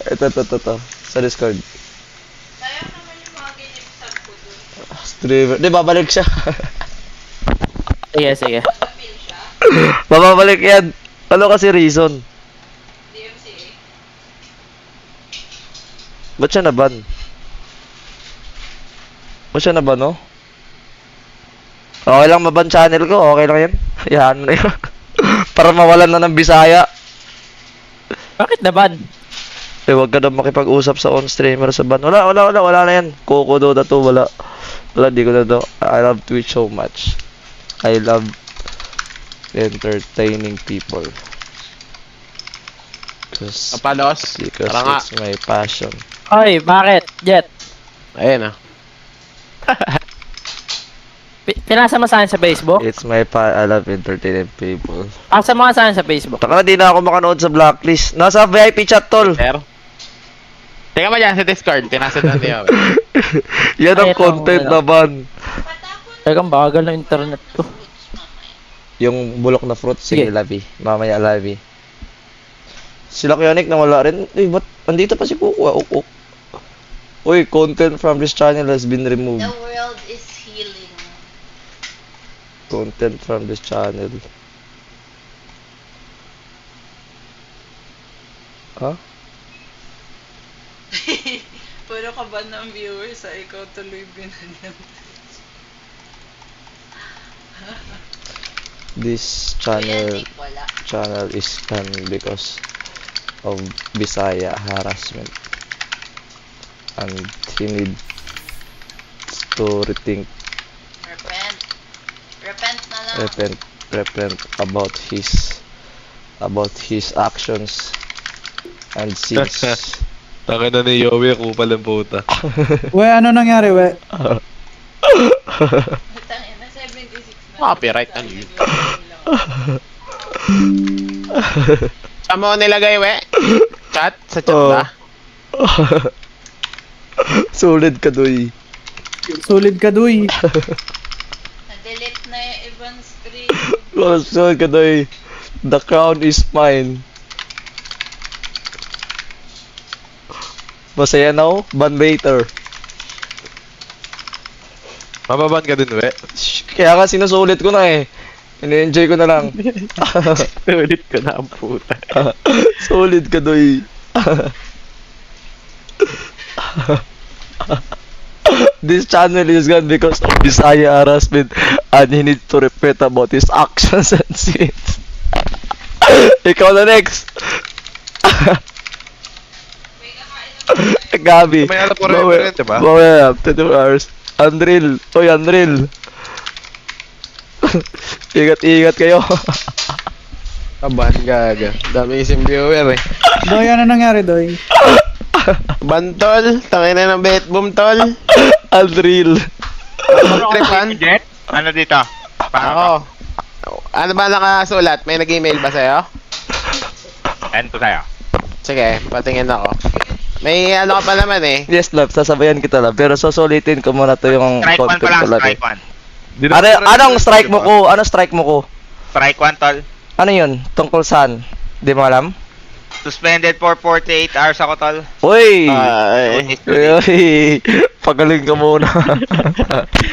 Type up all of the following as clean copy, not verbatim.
Ito. Sa Discord. Sayang naman yung mga ginip-sub ko dun. Streamer. Di, babalik siya. Sige. Napil siya. Babalik yan. Ano kasi reason? DMCA. Ba't siya naban? No? Okay lang maban channel ko. Okay lang yan. Hayaan mo na yun. Para mawalan na ng Bisaya. Bakit naban? Huwag ka na makipag-usap sa on-streamer sa ban. Wala na yan. Coco Doda to, wala, di ko na to. I love Twitch so much. I love entertaining people. Kapalos. Because Tara nga. it's my passion. Oy, bakit? Jet. Ayun ah. Pinasa mo sa akin sa Facebook? I love entertaining people. Pasa mo nga sa akin sa Facebook. Taka, di na ako makanood sa blacklist. Nasa VIP chat, tol. Sir. Tingnan mo dyan sa Discord. Tinasad na niyo. Yan ang Ay, ito, content wala. naman. Patapon Teka, bagal ng internet ko. Yung bulok na fruit, sige, Sige. Labi. Mamaya, Labi. Sila Kionic na wala rin. Uy, ba't andito pa si Kuku? Ok. Uy, content from this channel has been removed. The world is healing. Content from this channel. Huh? Puro ka ba ng viewers sa ikaw tuloy binanyan? This Kuya channel Nick, wala. is done because of Bisaya harassment. And he needs to rethink, Repent. Repent na lang. repent about his actions. And since Taka na ni Yowie, kupal ang puta. We, ano nangyari, we? Tangin na 76 na. Copyright, ano yun? Saan mo nilagay, we? Chat? Sa chat ba? Solid ka, Doy. Solid ka, Duy. Na-delete na yung ibang stream. Solid ka, Doy. The crown is mine. Masaya na ako, ban later. Mababan ka din, we. Kaya nga sinusulit ko na eh. Ini-enjoy ko na lang. Ulit ko na ang puta. Solid ka, Doy. This channel is gone because of Bisaya harassment and he needs to repent about his actions and sins. Ikaw na next. Gabi. May alam po rin, diba? Mamaya, 24 hours. Andril. Oy, Andril. Ingat kayo. Kaban, gaga. Dami isang viewer eh. Doy, ano nangyari, Doy? Bantol, tangin na ng bet boom, tol. Andril. Tripan? Ano dito? Ako. Ano ba nakasulat? May nag-email ba sa'yo? Ano to sa'yo? Sige, patingin ako. May ano ka pa naman eh. Yes, love. Sasabayan kita, love. Pero susulitin ko muna to yung Strike 1 content pa lang, ko, love. strike 1. Anong strike mo ko? Anong strike mo ko? Strike 1, tol. Ano yun? Tungkol saan? Di mo alam? Suspended for 48 hours ako, tol. Uy! Ay. Uy! Pagaling ka muna.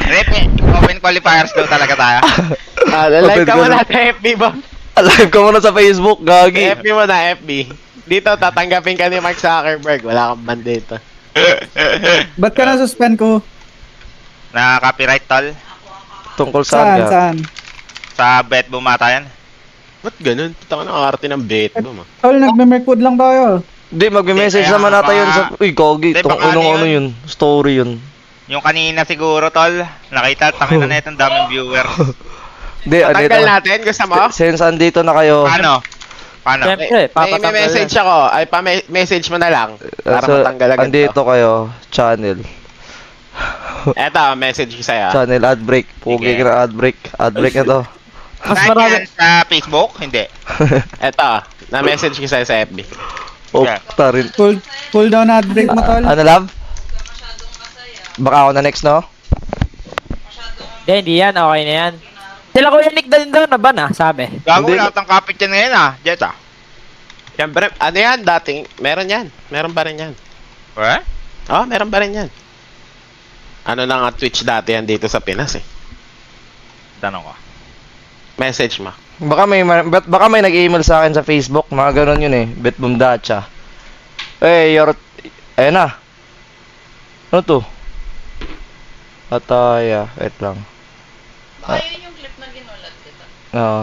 Rep, open qualifiers daw talaga tayo. Like ka muna sa FB ba? Alive ka muna sa Facebook, gagi. FB mo na, FB. Dito, tatanggapin ka ni Mark Zuckerberg. Wala kang ban dito. Ba't ka na-suspend ko? Na copyright, tol. Tungkol saan ka? Saan? Sa bet bumata yan. Ba't ganun? Puta ka ng arte ng bet boom. Tol, nagme-mercode lang tayo. Hindi, magme-message Kaya naman nata baka- yun sa... Uy, gogi. Hindi, Tong baka ano ano yun? Story yun. Yung kanina siguro, tol. Nakita, takita na itong daming viewers. Hindi, Patanggal natin, gusto mo? Since andito na kayo... Paano? Paano? Siyempre, May papatanggal message ako. Ay, message mo na lang. Para so, matanggal agad andito to. kayo, channel. Eto, message ko sa'yo. Channel ad break. Pugi ka na ad break. Ad break na to. Mas Saan marami. yan? Sa Facebook? Hindi. Eto, na-message ko sa'yo sa FB. Oh, Yeah. tarin. Pull down na break mo, Tol. Ano, love? Masyadong masaya. Baka ako na next, no? Masyadong Hindi yan. Okay na yan. Sila Kuya Nick din daw na ban, sabi. Gago Hindi. lahat ng kapit yan ngayon, ah. Jet, ah. Siyempre, ano yan, dating, meron yan. Meron pa rin yan. What? Oh, meron pa rin yan. Ano lang ang Twitch dati yan dito sa Pinas eh. Tanong ko. Message mo. Baka may nag-email sa akin sa Facebook, mga ganun yun eh. Betbumdacha. Eh, ayun na. Ano to? Ataya. Wait lang. Baka yun yung clip na ginulat kita. Oo.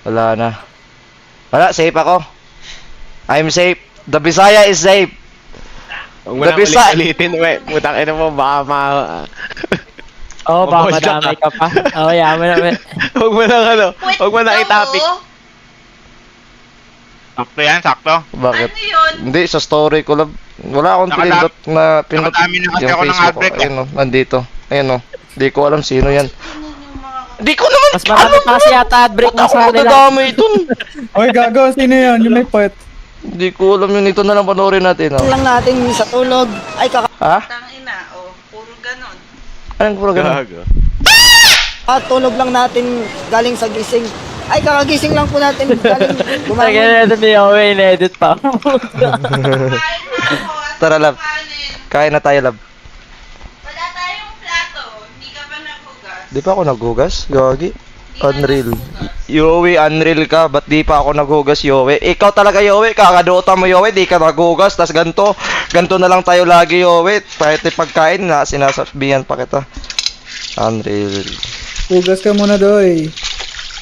Wala na. Wala, safe ako. I'm safe. The Bisaya is safe. Huwag mo nang ulit-ulitin, we. Putang ina mo, baka Oo, baka Mabosya madamay ka pa. Oo, yaman na. Huwag mo nang ano, Wait huwag mo nang lang, i-topic. oh. Sakto yan, sakto. Bakit? Ano yun? Hindi, sa story ko lang. Wala akong pinindot na pinindot nakadami na kasi yung ako ng Facebook ko. outbreak, Ayun o, nandito. Ayun o. Hindi ko alam sino yan. Ano yung mga... Hindi ko naman Mas marami pa kasi yata break Ba't mo ako sa kanila. madadamay dun? Oy, gago, sino yun? Yung may puwet. Hindi ko alam yun. Ito na lang panoorin natin. Oh. lang natin sa tulog. Ay, Ha? Tangina, oh. Puro ganon. Anong puro ganun? Gago. kakatulog lang natin galing sa gising. Ay, kakagising lang po natin galing Tagay bumangon. na ito ni Owe, in-edit pa. Kain na ako. Tara, lab. Kanin. Kain na tayo, lab. Wala tayong plato. Hindi ka pa nagugas. Di pa ako naghugas? Gagi. Hindi ka Unreal. nagugas. Yowie, unreal ka. Ba't di pa ako naghugas, Yowie? Ikaw talaga, Yowie. Kakadota mo, Yowie. Di ka naghugas. Tas ganto. Ganto na lang tayo lagi, Yowie. Kahit yung pagkain na, sinasabihan pa kita. Unreal. Hugas ka muna, doy.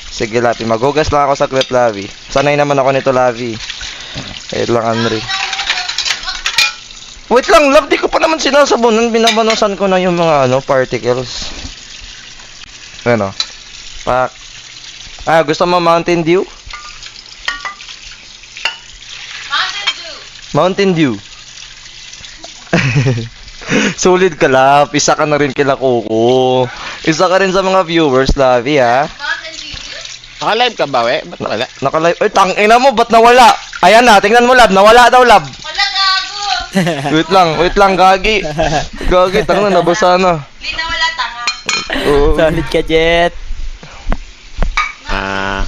Sige, Lavi. Maghugas lang ako sa saglit, Lavi. Sanay naman ako nito, Lavi. Wait lang, Unreal. Wait lang, Love. Di ko pa naman sinasabunan. Binabanosan ko na yung mga particles. Ano? Pak. Ah, gusto mo Mountain Dew? Mountain Dew. Mountain Dew. Sulit ka, Love. Isa ka na rin kila Coco. Isa ka rin sa mga viewers, Lavi, ha? Mountain Dew. Naka-live ka ba, we? Ba't wala? Nakalive. Ay, tangina mo, ba't nawala? Ayan na, tingnan mo, Love. Nawala daw, Love. Wala gago. Wait lang, Gagi. Gagi, tangina, nabasa na. Hindi na wala tanga. Oo. Solid ka, Jet. Ah.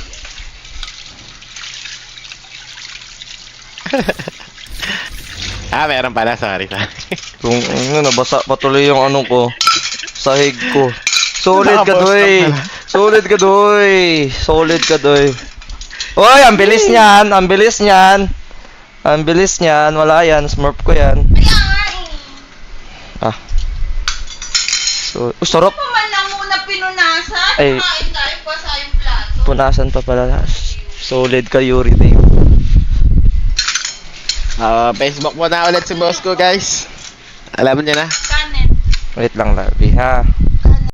Meron pala, sorry. Kung ano, nabasa patuloy yung ano ko, sahig ko. Solid ka, Nakapost doy. na pala. Solid ka, doy. Solid ka, doy. Oy, ang bilis niyan. Ang bilis niyan. Ang bilis niyan. Wala yan. Smurf ko yan. Kaya nga eh. Ah. So, sarap. Ano man lang muna pinunasan? Ay. Kain tayo pa sa yung plato. Punasan pa pala. Solid ka, Yuri, Dave. Facebook mo na ulit si boss ko, guys. Alam niyo na. Kanin. Wait lang, Labi, ha?